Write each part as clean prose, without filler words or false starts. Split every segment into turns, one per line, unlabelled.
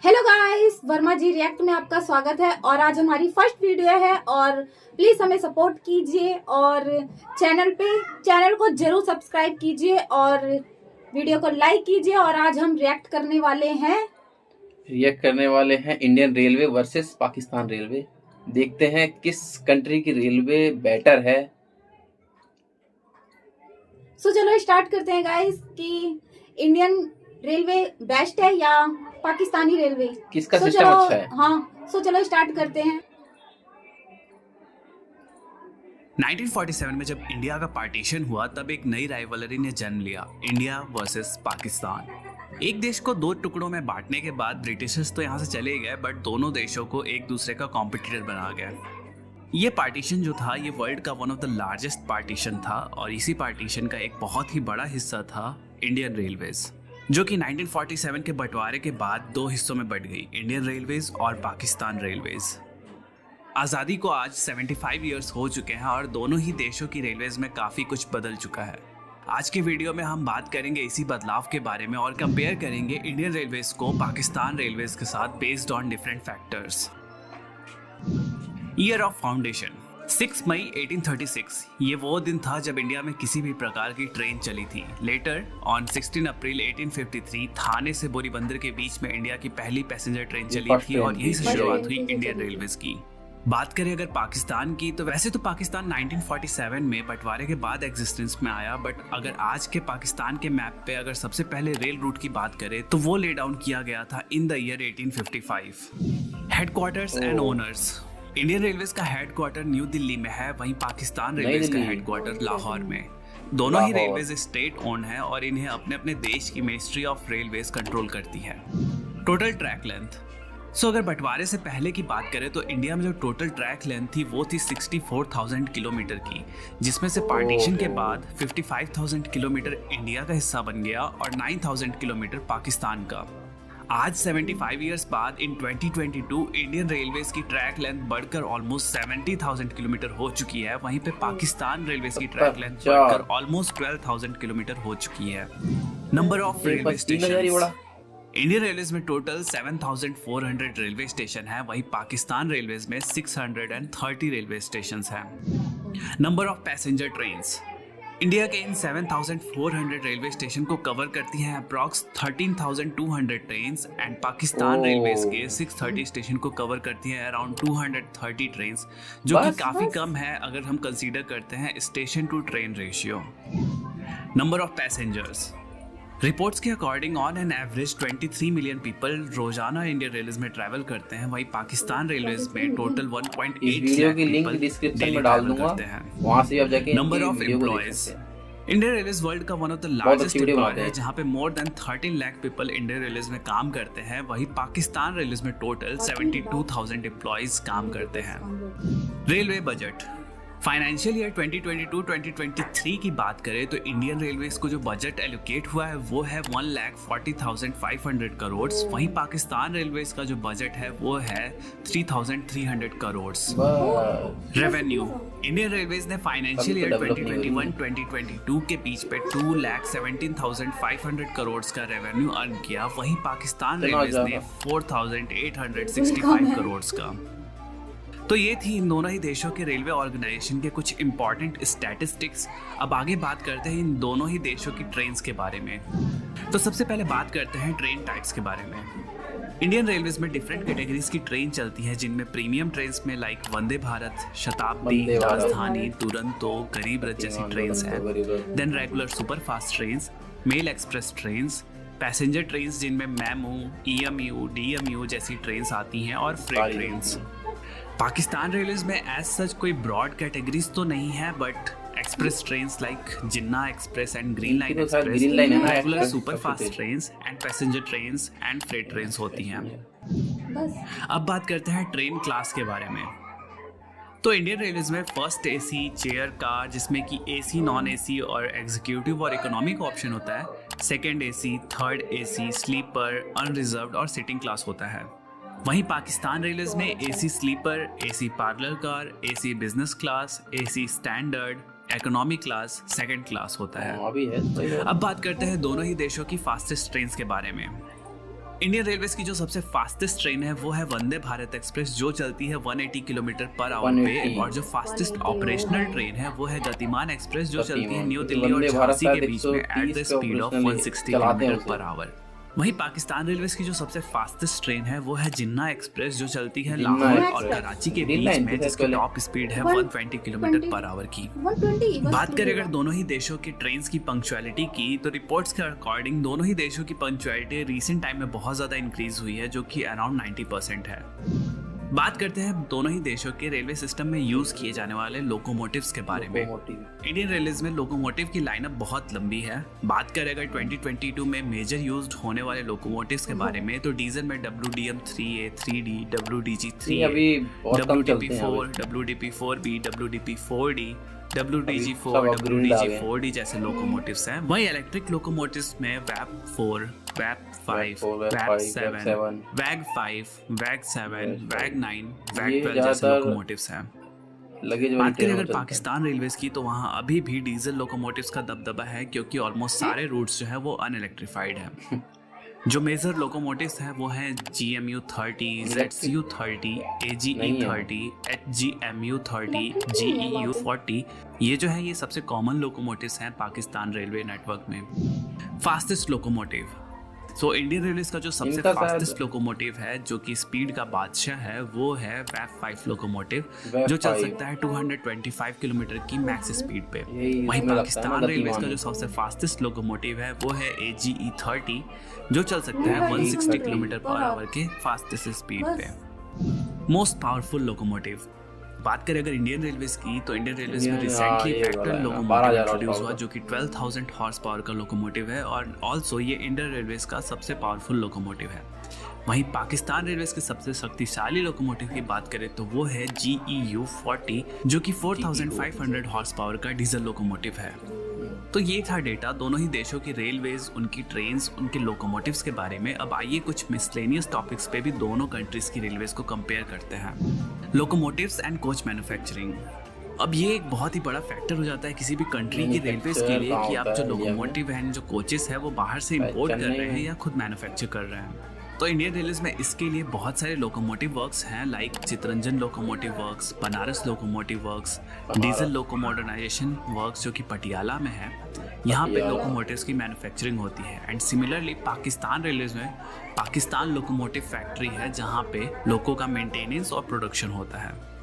Hello guys, Verma जी react में आपका स्वागत है। और आज हमारी फर्स्ट वीडियो है और प्लीज हमें सपोर्ट कीजिए और चैनल को जरूर सब्सक्राइब कीजिए और वीडियो को लाइक कीजिए। और आज हम रिएक्ट करने वाले हैं
Indian railway versus Pakistan railway. देखते हैं किस कंट्री की रेलवे बेटर है।
सो चलो स्टार्ट करते हैं गाइस कि इंडियन रेलवे बेस्ट है या पाकिस्तानी रेलवे,
किसका सिस्टम अच्छा है।
हाँ, सो चलो स्टार्ट करते हैं।
1947 में जब इंडिया का पार्टीशन हुआ तब एक नई राइवलरी ने जन्म लिया, इंडिया वर्सेस पाकिस्तान। एक देश को दो टुकड़ों में बांटने के बाद ब्रिटिशर्स तो यहाँ से चले गए, बट दोनों देशों को एक दूसरे का कॉम्पिटिटर बना गया। ये पार्टीशन जो था ये वर्ल्ड का one of the largest partition था और इसी पार्टीशन का एक बहुत ही बड़ा हिस्सा था इंडियन रेलवेज, जो कि 1947 के बंटवारे के बाद दो हिस्सों में बंट गई, इंडियन रेलवेज और पाकिस्तान रेलवेज। आज़ादी को आज 75 ईयर्स हो चुके हैं और दोनों ही देशों की रेलवेज में काफ़ी कुछ बदल चुका है। आज के वीडियो में हम बात करेंगे इसी बदलाव के बारे में और कंपेयर करेंगे इंडियन रेलवेज को पाकिस्तान रेलवेज के साथ based on different factors. Year of foundation 6 मई 1836, ये वो दिन था जब इंडिया में किसी भी प्रकार की ट्रेन चली थी। लेटर ऑन 16 अप्रैल 1853 थाने से बोरीबंदर के बीच में इंडिया की पहली पैसेंजर ट्रेन चली थी और यहीं से शुरुआत हुई इंडियन रेलवेज की। बात करें अगर पाकिस्तान की, तो वैसे तो पाकिस्तान 1947 में बंटवारे के बाद एग्जिस्टेंस में आया, बट अगर आज के पाकिस्तान के मैप पे अगर सबसे पहले रेल रूट की बात करें तो वो ले डाउन किया गया था in the year 1855। Headquarters and owners, Indian railways का हेडक्वार्टर न्यू दिल्ली में है, वहीं पाकिस्तान रेलवेज का हेडक्वार्टर लाहौर में। दोनों ही रेलवेज स्टेट ओन्ड है और इन्हें अपने अपने देश की मिनिस्ट्री ऑफ रेलवेज कंट्रोल करती है। टोटल ट्रैक लेंथ, सो अगर बंटवारे से पहले की बात करें तो इंडिया में जो टोटल ट्रैक लेंथ थी वो थी 64,000 किलोमीटर की, जिसमें से पार्टीशन के बाद 55,000 किलोमीटर इंडिया का हिस्सा बन गया और 9,000 किलोमीटर पाकिस्तान का। आज 75 इयर्स बाद इन 2022 इंडियन रेलवेज की ट्रैक लेंथ बढ़कर ऑलमोस्ट 70,000 किलोमीटर हो चुकी है, वहीं पे पाकिस्तान रेलवेज की ट्रैक लेंथ बढ़कर ऑलमोस्ट 12,000 किलोमीटर हो चुकी है। Number of railway station, Indian railways में टोटल 7,400 रेलवे स्टेशन है, वहीं पाकिस्तान रेलवेज में 630 रेलवे स्टेशन हैं। Number of passenger trains, India के इन 7,400 रेलवे स्टेशन को कवर करती हैं approx 13,200 trains and Pakistan railways के 630 स्टेशन को कवर करती हैं अराउंड 230 ट्रेन्स, जो कि काफ़ी कम है अगर हम कंसीडर करते हैं station to train ratio. Number of passengers, reports के according on an average 23 million people रोजाना इंडियन रेलवेज में ट्रैवल करते हैं, वहीं पाकिस्तान रेलवेज में total 1.8 lakh people daily travel करते हैं।
वहां से आप जाके
number of employees, Indian railways world का one of the largest employer है, जहां पे more than 13 lakh people Indian railways में काम करते हैं, वहीं पाकिस्तान रेलवेज में टोटल 72,000 एम्प्लॉयज काम करते हैं। रेलवे बजट, फाइनेंशियल ईयर 2022-2023 की बात करें तो इंडियन रेलवेज को जो बजट एलोकेट हुआ है वो है 1,40,500 करोड़, वहीं पाकिस्तान रेलवेज का जो बजट है वो है 3,300 करोड़। रेवेन्यू, इंडियन रेलवेज ने फाइनेंशियल ईयर 2021-2022 के बीच पे 2,17,500 करोड़ का रेवेन्यू अर्न किया, वहीं पाकिस्तान रेलवेज ने 4,865 करोड़ का। तो ये थी इन दोनों ही देशों के रेलवे ऑर्गेनाइजेशन के कुछ इंपॉर्टेंट स्टैटिस्टिक्स। अब आगे बात करते हैं इन दोनों ही देशों की ट्रेन्स के बारे में। तो सबसे पहले बात करते हैं ट्रेन टाइप्स के बारे में। इंडियन रेलवेज में डिफरेंट कैटेगरीज की ट्रेन चलती है, जिनमें प्रीमियम ट्रेन्स में लाइक वंदे भारत, शताब्दी, राजधानी, दुरंतो, गरीब रथ जैसी ट्रेन्स हैं। Then regular superfast trains, mail express trains, passenger trains जिनमें मेमू, EMU, DMU जैसी ट्रेन्स आती हैं और फ्रेट ट्रेन्स। पाकिस्तान रेलवेज में एज सच कोई ब्रॉड कैटेगरीज तो नहीं है, but express trains like Jinnah express and green line express, regular superfast trains and passenger trains and freight trains होती हैं। अब बात करते हैं ट्रेन क्लास के बारे में। तो इंडियन रेलवेज में फर्स्ट AC चेयर कार, जिसमें कि AC, नॉन AC और एग्जीक्यूटिव और इकोनॉमिक ऑप्शन होता है। Second AC, third AC, sleeper, unreserved और सिटिंग क्लास होता है। वहीं पाकिस्तान रेलवेज में AC sleeper, AC parlour car, AC business class, AC standard, economy class, second class होता है। अब बात करते हैं दोनों ही देशों की फास्टेस्ट ट्रेन्स के बारे में। इंडियन रेलवे की जो सबसे फास्टेस्ट ट्रेन है वो है वंदे भारत एक्सप्रेस, जो चलती है 180 किलोमीटर पर आवर पे।
180।
और जो फास्टेस्ट
180
ऑपरेशनल ट्रेन है वो है गतिमान एक्सप्रेस, जो चलती है
गतिमान,
न्यू
जो
दिल्ली और
वंदे भारत
झांसी के
शायद
बीच में at the
130
speed of
operationally
160
चलाते हैं
किलोमीटर पर
उसे।
आवर। वहीं पाकिस्तान रेलवे की जो सबसे फास्टेस्ट ट्रेन है वो है जिन्ना एक्सप्रेस, जो चलती है
जिन्ना
लाहौर और
एक्सप्रेस।
कराची के
ग्रीन
बीच
लाइन
में,
थी
जिसकी
पहले।
टॉप स्पीड है
120
120 किलोमीटर पर आवर की।
120 बस
बात करें
speed
अगर दोनों ही देशों की ट्रेन्स की पंक्चुअलिटी की, तो रिपोर्ट्स के अकॉर्डिंग दोनों ही देशों की पंक्चुअलिटी रीसेंट टाइम में बहुत ज्यादा इंक्रीज हुई है, जो कि अराउंड 90% है। बात करते हैं दोनों ही देशों के रेलवे सिस्टम में यूज किए जाने वाले लोकोमोटिव्स के बारे में।
लोकोमोटिव।
इंडियन रेलवेज में लोकोमोटिव की लाइनअप बहुत लंबी है। बात करें अगर 2022 में मेजर यूज्ड होने वाले लोकोमोटिव्स के बारे में, तो डीजल में WDM-3A, 3D,
ये
WDG-3A,
अभी बहुत कम चलते हैं
WDP-4,
अभी।
WDP-4B, WDP-4D, WDG-4,
सब upgrade आ गए।
WDG-4D जैसे लोकोमोटिव्स हैं। वहीं इलेक्ट्रिक लोकोमोटिव्स में WAP-4, WAP-5, WAP-7, WAG-5, WAG-7, WAG-9, WAG-12 जैसे
ज्यादातर
लोकोमोटिव्स हैं।
लगेज वाली
बात करें
ट्रेनों
अगर
में चलते हैं।
पाकिस्तान रेलवेज की, तो वहाँ अभी भी डीजल लोकोमोटिव्स का दबदबा है, क्योंकि ऑलमोस्ट सारे रूट्स जो है वो अनइलेक्ट्रिफाइड है। जो मेजर लोकोमोटिव्स हैं वो हैं GMU-30, ZCU-30, AGE-30, HGMU-30, GEU-40। ये जो है ये सबसे कॉमन लोकोमोटिव्स हैं पाकिस्तान रेलवे नेटवर्क में। Fastest locomotive, so Indian railways का जो सबसे
इनका शायद-
फास्टेस्ट लोकोमोटिव है, जो कि स्पीड का बादशाह है, वो है WAP-5 लोकोमोटिव,
WAP
जो चल
5
सकता है 225 किलोमीटर की मैक्स स्पीड पे।
यही
वहीं
इसमें लगता है
पाकिस्तान
ना,
रेलवेज का
गतिमान।
जो सबसे फास्टेस्ट लोकोमोटिव है वो है AGE-30, जो चल सकता है
हाँ,
160
AGE-30
किलोमीटर पर आवर के फास्टेस्ट स्पीड
बस।
पे। मोस्ट पावरफुल लोकोमोटिव, बात करें अगर इंडियन रेलवेज की, तो इंडियन रेलवेज में
हाँ,
रिसेंटली
ये
वेक्टर
वाला है,
लोकोमोटिव
12,000
इंट्रोड्यूस हुआ,
horsepower
जो कि 12,000 हॉर्स पावर का लोकोमोटिव है, और ऑल्सो ये इंडियन रेलवेज का सबसे पावरफुल लोकोमोटिव है। वहीं पाकिस्तान रेलवेज के सबसे शक्तिशाली लोकोमोटिव की बात करें तो वो है GEU-40, जो कि 4,500 हॉर्स पावर का डीजल लोकोमोटिव है। तो ये था डेटा दोनों ही देशों की रेलवेज, उनकी ट्रेन्स, उनके लोकोमोटिव्स के बारे में। अब आइए कुछ मिसलेनियस टॉपिक्स पे भी दोनों कंट्रीज की रेलवेज को कंपेयर करते हैं। लोकोमोटिव्स एंड कोच मैन्युफैक्चरिंग, अब ये एक बहुत ही बड़ा फैक्टर हो जाता है किसी भी कंट्री की रेलवेज के लिए कि आप जो लोकोमोटिव हैं, जो कोचेस है, वो बाहर से इंपोर्ट कर रहे हैं या खुद मैन्युफैक्चर कर रहे हैं। तो इंडियन रेलवेज में इसके लिए बहुत सारे लोकोमोटिव वर्क्स हैं, like Chittaranjan locomotive works, Banaras locomotive works, diesel loco modernization works जो कि पटियाला में है। यहाँ पे लोकोमोटिव्स की मैन्युफैक्चरिंग होती है। एंड सिमिलरली पाकिस्तान रेलवेज में पाकिस्तान लोकोमोटिव फैक्ट्री है, जहाँ पे लोको का मेंटेनेंस और प्रोडक्शन होता है।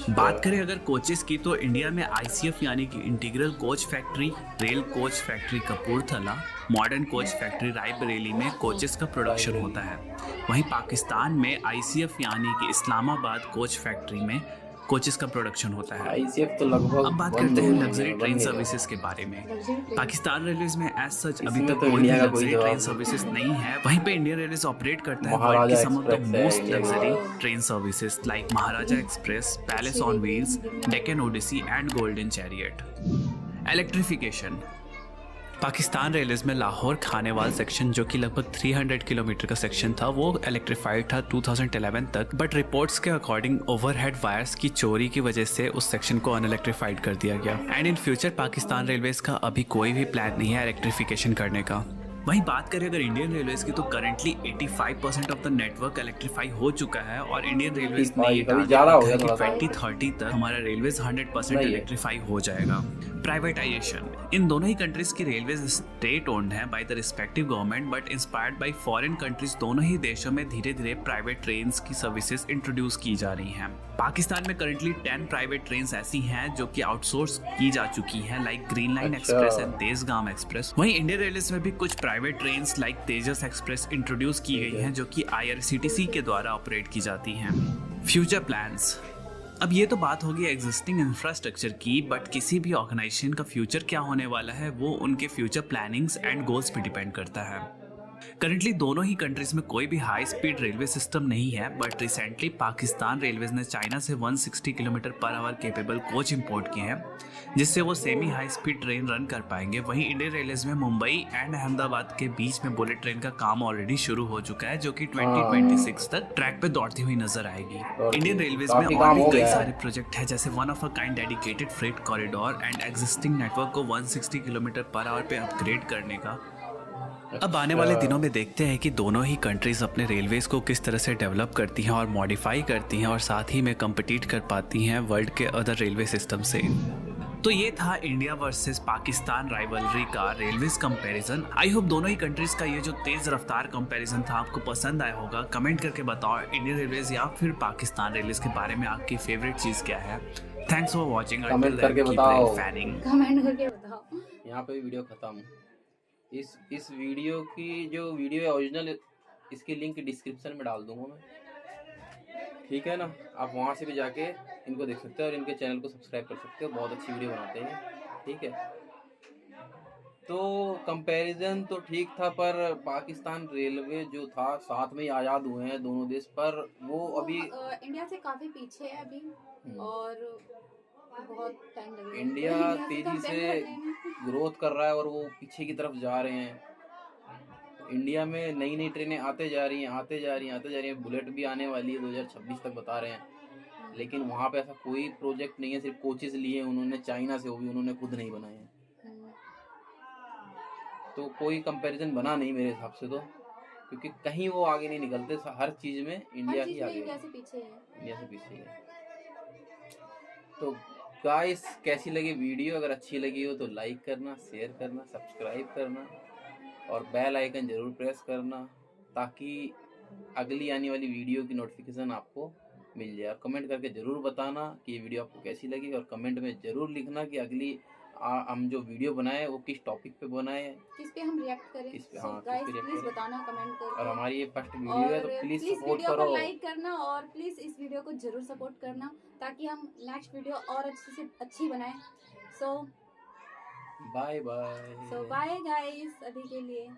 बात करें अगर कोचेस की, तो इंडिया में ICF यानी कि integral coach factory, rail coach factory Kapurthala, modern coach factory Raebareli में कोचेस का प्रोडक्शन होता है। वहीं पाकिस्तान में ICF यानी कि इस्लामाबाद कोच फैक्ट्री में कोचेस का प्रोडक्शन होता है।
ICF तो लगभग
अब बात
बंद
करते
हो
हैं
गई
लग्जरी
है,
ट्रेन
बंद ही है।
सर्विसेज के बारे में। पाकिस्तान रेलवेज में एज सच अभी
इसमें
तक
तो
कोई भी
इंडिया का कोई
लग्जरी
जवाब
ट्रेन
नहीं।
सर्विसेज नहीं है। वहीं पे इंडियन रेलवेज ऑपरेट करता है
महाराजा
वर्ल्ड की सम ऑफ द
एक्सप्रेस है
most
Indian
luxury
railway.
Train services like Maharaja express, palace on wheels, Deccan Odyssey and golden chariot. Electrification, Pakistan railways में लाहौर खानेवाल सेक्शन, जो कि लगभग 300 किलोमीटर का सेक्शन था, वो इलेक्ट्रीफाइड था 2011 तक। बट रिपोर्ट्स के अकॉर्डिंग ओवरहेड वायर्स की चोरी की वजह से उस सेक्शन को अनइलेक्ट्रीफाइड कर दिया गया। And in future Pakistan railways का अभी कोई भी प्लान नहीं है इलेक्ट्रिफिकेशन करने का। वहीं बात करें अगर इंडियन रेलवेज की, तो currently 85% of the network electrify हो चुका है, और इंडियन रेलवेज ने ये
कभी ज्यादा हो गया
टारगेट
थोड़ा सा।
2030 तक हमारा रेलवेज 100%
नहीं है।
इलेक्ट्रीफाई हो जाएगा। प्राइवेटाइजेशन, इन दोनों ही कंट्रीज की रेलवेज स्टेट ओन्ड है by the respective government, but inspired by foreign countries दोनों ही देशों में धीरे धीरे प्राइवेट ट्रेन की सर्विसेज इंट्रोड्यूस की जा रही हैं। पाकिस्तान में करंटली 10 प्राइवेट ट्रेन ऐसी हैं जो कि आउटसोर्स की जा चुकी हैं, लाइक ग्रीन लाइन
अच्छा।
Express and Tezgam express. वहीं इंडियन रेलवेज में भी कुछ प्राइवेट ट्रेन लाइक तेजस एक्सप्रेस इंट्रोड्यूस की गई हैं, जो कि IRCTC के द्वारा ऑपरेट की जाती हैं। फ्यूचर प्लान्स, अब ये तो बात होगी एग्जिस्टिंग इंफ्रास्ट्रक्चर की, बट किसी भी ऑर्गेनाइजेशन का फ्यूचर क्या होने वाला है वो उनके फ्यूचर प्लानिंग्स एंड गोल्स पे डिपेंड करता है। करंटली दोनों ही कंट्रीज में कोई भी हाई स्पीड रेलवे सिस्टम नहीं है, बट रिसेंटली पाकिस्तान रेलवेज ने चाइना से 160 kilometre per hour capable coach import किए हैं, जिससे वो semi high speed train run कर पाएंगे। वहीं इंडियन रेलवेज में मुंबई एंड अहमदाबाद के बीच में बुलेट ट्रेन का काम ऑलरेडी शुरू हो चुका है, जो कि 2026 तक ट्रैक पे दौड़ती हुई नजर आएगी। इंडियन रेलवेज में
काफी काम
और
हो
भी कई
गया है।
सारे प्रोजेक्ट है, जैसे one of a kind dedicated freight corridor and existing network को 160 किलोमीटर पर आवर पे अपग्रेड करने का अब आने वाले
अच्छा।
दिनों में देखते हैं कि दोनों ही कंट्रीज अपने रेलवेज को किस तरह से डेवलप करती हैं और मॉडिफाई करती हैं और साथ ही में कम्पिटिट कर पाती हैं वर्ल्ड के अदर रेलवे सिस्टम से। तो ये था इंडिया वर्सेस पाकिस्तान राइवलरी का रेलवेज कंपैरिजन। आई होप दोनों ही कंट्रीज का ये जो तेज रफ्तार कंपैरिजन था आपको पसंद आया होगा। कमेंट करके बताओ इंडियन रेलवेज या फिर पाकिस्तान रेलवेज के बारे में आपकी फेवरेट चीज़ क्या है। Thanks for watching.
कमेंट करके बताओ।
कमेंट करके बताओ।
यहाँ पे वीडियो खत्म। इस वीडियो की जो वीडियो है ओरिजिनल, इसकी लिंक डिस्क्रिप्शन में डाल दूंगा मैं, ठीक है ना। आप वहाँ से भी जाके इनको देख सकते हो और इनके चैनल को सब्सक्राइब कर सकते हो, बहुत अच्छी वीडियो बनाते हैं, ठीक है। तो कंपैरिजन तो ठीक था, पर पाकिस्तान रेलवे जो था, साथ में ही आज़ाद हुए हैं दोनों देश, पर वो अभी
इंडिया से काफी पीछे है अभी और बहुत टाइम लगेगा।
इंडिया
से
तेजी
compare
से
करने में।
ग्रोथ कर रहा है और वो पीछे की तरफ जा रहे हैं। इंडिया में नई नई ट्रेनें आते जा रही हैं। बुलेट भी आने वाली है 2026 तक बता रहे हैं, लेकिन वहाँ पे ऐसा कोई प्रोजेक्ट नहीं है। सिर्फ कोचेस लिए उन्होंने चाइना से, वो भी उन्होंने खुद नहीं बनाए हैं। तो कोई कंपैरिजन बना नहीं मेरे हिसाब से, तो क्योंकि कहीं वो आगे नहीं निकलते, हर चीज़ में इंडिया ही आगे है,
इंडिया से पीछे है।
इंडिया से पीछे है। तो गाइस, कैसी लगी वीडियो? अगर अच्छी लगी हो तो लाइक करना, शेयर करना, सब्सक्राइब करना और बेल आइकन जरूर प्रेस करना, ताकि अगली आने वाली वीडियो की नोटिफिकेशन आपको मिल जाए। और कमेंट करके ज़रूर बताना कि ये वीडियो आपको कैसी लगी, और कमेंट में ज़रूर लिखना कि अगली हम जो वीडियो बनाए वो किस टॉपिक पे बनाए,
किस पे हम रिएक्ट करें।
किस पे,
So
हाँ,
guys,
किस पे
प्लीज
react करें।
बताना कमेंट करके।
और हमारी ये फर्स्ट वीडियो है, तो प्लीज़ सपोर्ट
वीडियो
करो।
को लाइक करना और प्लीज इस वीडियो को जरूर सपोर्ट करना, ताकि हम नेक्स्ट वीडियो और अच्छी से अच्छी बनाएं। सो
बाय बाय।
बाय गाइस अभी के लिए।